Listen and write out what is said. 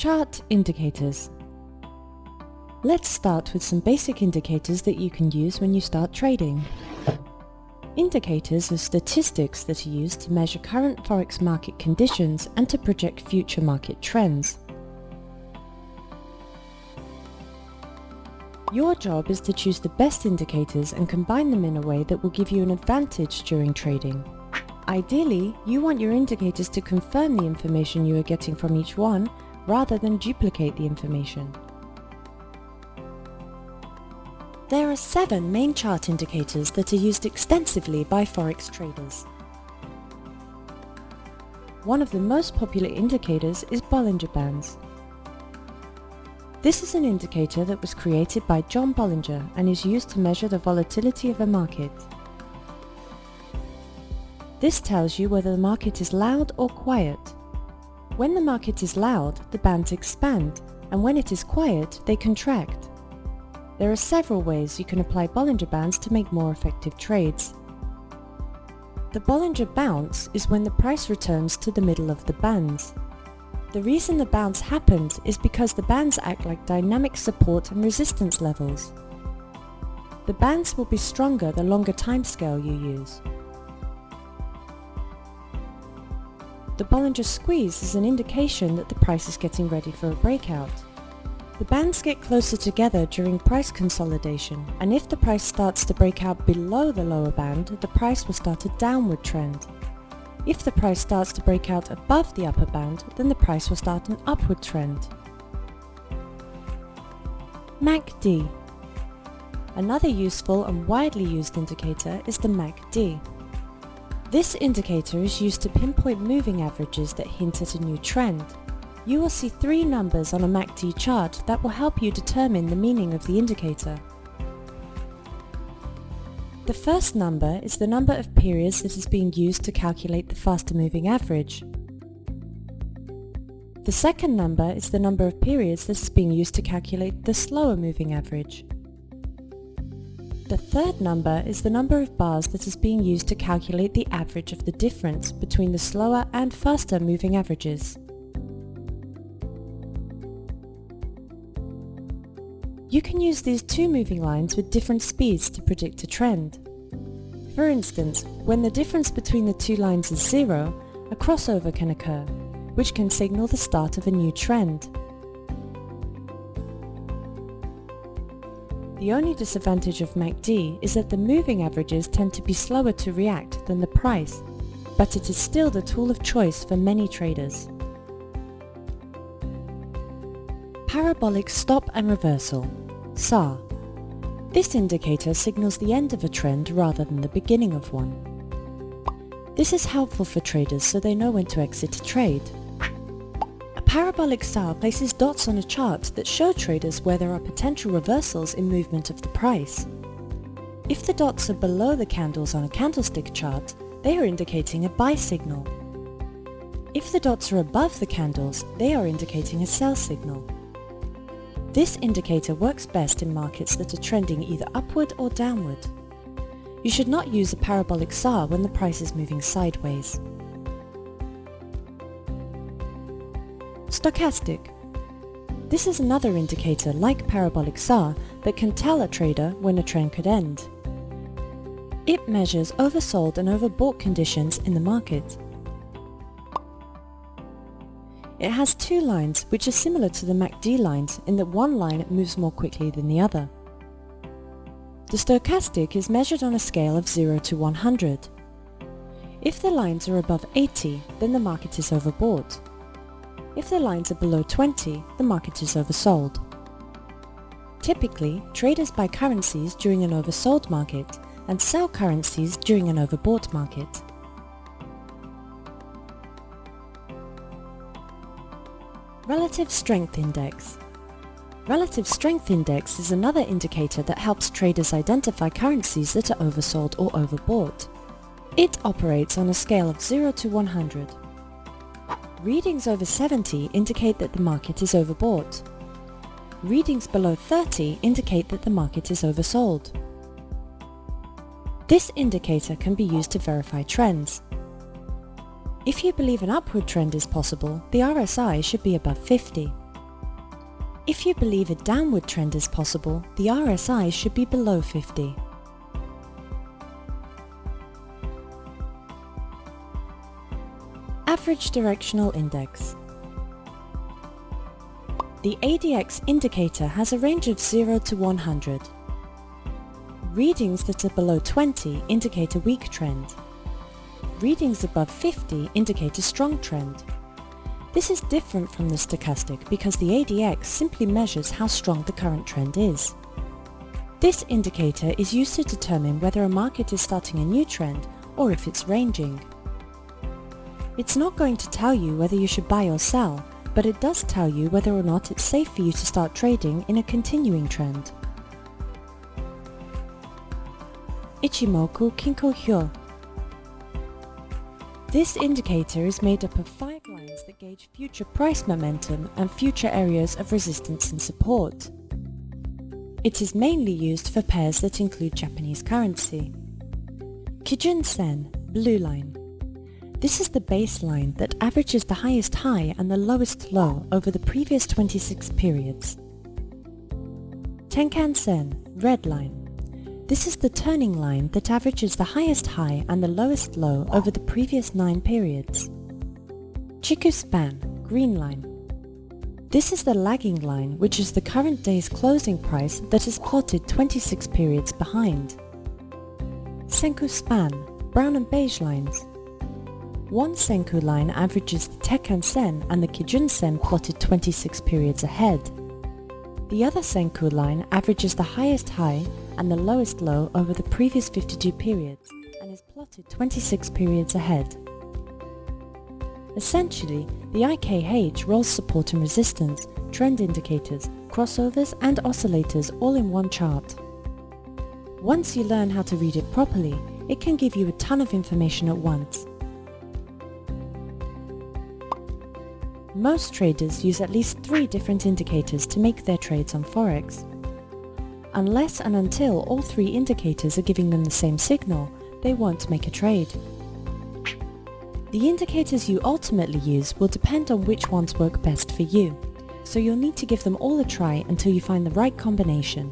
Chart indicators. Let's start with some basic indicators that you can use when you start trading. Indicators are statistics that are used to measure current forex market conditions and to project future market trends. Your job is to choose the best indicators and combine them in a way that will give you an advantage during trading. Ideally, you want your indicators to confirm the information you are getting from each one, rather than duplicate the information. There are 7 main chart indicators that are used extensively by forex traders. One of the most popular indicators is Bollinger Bands. This is an indicator that was created by John Bollinger and is used to measure the volatility of a market. This tells you whether the market is loud or quiet. When the market is loud, the bands expand, and when it is quiet, they contract. There are several ways you can apply Bollinger Bands to make more effective trades. The Bollinger Bounce is when the price returns to the middle of the bands. The reason the bounce happens is because the bands act like dynamic support and resistance levels. The bands will be stronger the longer timescale you use. The Bollinger Squeeze is an indication that the price is getting ready for a breakout. The bands get closer together during price consolidation, and if the price starts to break out below the lower band, the price will start a downward trend. If the price starts to break out above the upper band, then the price will start an upward trend. MACD. Another useful and widely used indicator is the MACD. This indicator is used to pinpoint moving averages that hint at a new trend. You will see 3 numbers on a MACD chart that will help you determine the meaning of the indicator. The first number is the number of periods that is being used to calculate the faster moving average. The second number is the number of periods that is being used to calculate the slower moving average. The third number is the number of bars that is being used to calculate the average of the difference between the slower and faster moving averages. You can use these 2 moving lines with different speeds to predict a trend. For instance, when the difference between the 2 lines is 0, a crossover can occur, which can signal the start of a new trend. The only disadvantage of MACD is that the moving averages tend to be slower to react than the price, but it is still the tool of choice for many traders. Parabolic Stop and Reversal, SAR. This indicator signals the end of a trend rather than the beginning of one. This is helpful for traders so they know when to exit a trade. A parabolic SAR places dots on a chart that show traders where there are potential reversals in movement of the price. If the dots are below the candles on a candlestick chart, they are indicating a buy signal. If the dots are above the candles, they are indicating a sell signal. This indicator works best in markets that are trending either upward or downward. You should not use a parabolic SAR when the price is moving sideways. Stochastic. This is another indicator like parabolic SAR that can tell a trader when a trend could end. It measures oversold and overbought conditions in the market. It has 2 lines which are similar to the MACD lines in that one line moves more quickly than the other. The stochastic is measured on a scale of 0 to 100. If the lines are above 80, then the market is overbought. If the lines are below 20, the market is oversold. Typically, traders buy currencies during an oversold market and sell currencies during an overbought market. Relative Strength Index. Relative Strength Index is another indicator that helps traders identify currencies that are oversold or overbought. It operates on a scale of 0 to 100. Readings over 70 indicate that the market is overbought. Readings below 30 indicate that the market is oversold. This indicator can be used to verify trends. If you believe an upward trend is possible, the RSI should be above 50. If you believe a downward trend is possible, the RSI should be below 50. Average Directional Index. The ADX indicator has a range of 0 to 100. Readings that are below 20 indicate a weak trend. Readings above 50 indicate a strong trend. This is different from the stochastic because the ADX simply measures how strong the current trend is. This indicator is used to determine whether a market is starting a new trend or if it's ranging. It's not going to tell you whether you should buy or sell, but it does tell you whether or not it's safe for you to start trading in a continuing trend. Ichimoku Kinko Hyo. This indicator is made up of 5 lines that gauge future price momentum and future areas of resistance and support. It is mainly used for pairs that include Japanese currency. Kijun Sen, blue line. This is the baseline that averages the highest high and the lowest low over the previous 26 periods. Tenkan Sen, red line. This is the turning line that averages the highest high and the lowest low over the previous 9 periods. Chiku Span, green line. This is the lagging line, which is the current day's closing price that is plotted 26 periods behind. Senku Span, brown and beige lines. One Senku line averages the Tenkan Sen and the Kijun Sen plotted 26 periods ahead. The other Senku line averages the highest high and the lowest low over the previous 52 periods and is plotted 26 periods ahead. Essentially, the IKH rolls support and resistance, trend indicators, crossovers and oscillators all in one chart. Once you learn how to read it properly, it can give you a ton of information at once. Most traders use at least 3 different indicators to make their trades on Forex. Unless and until all 3 indicators are giving them the same signal, they won't make a trade. The indicators you ultimately use will depend on which ones work best for you, so you'll need to give them all a try until you find the right combination.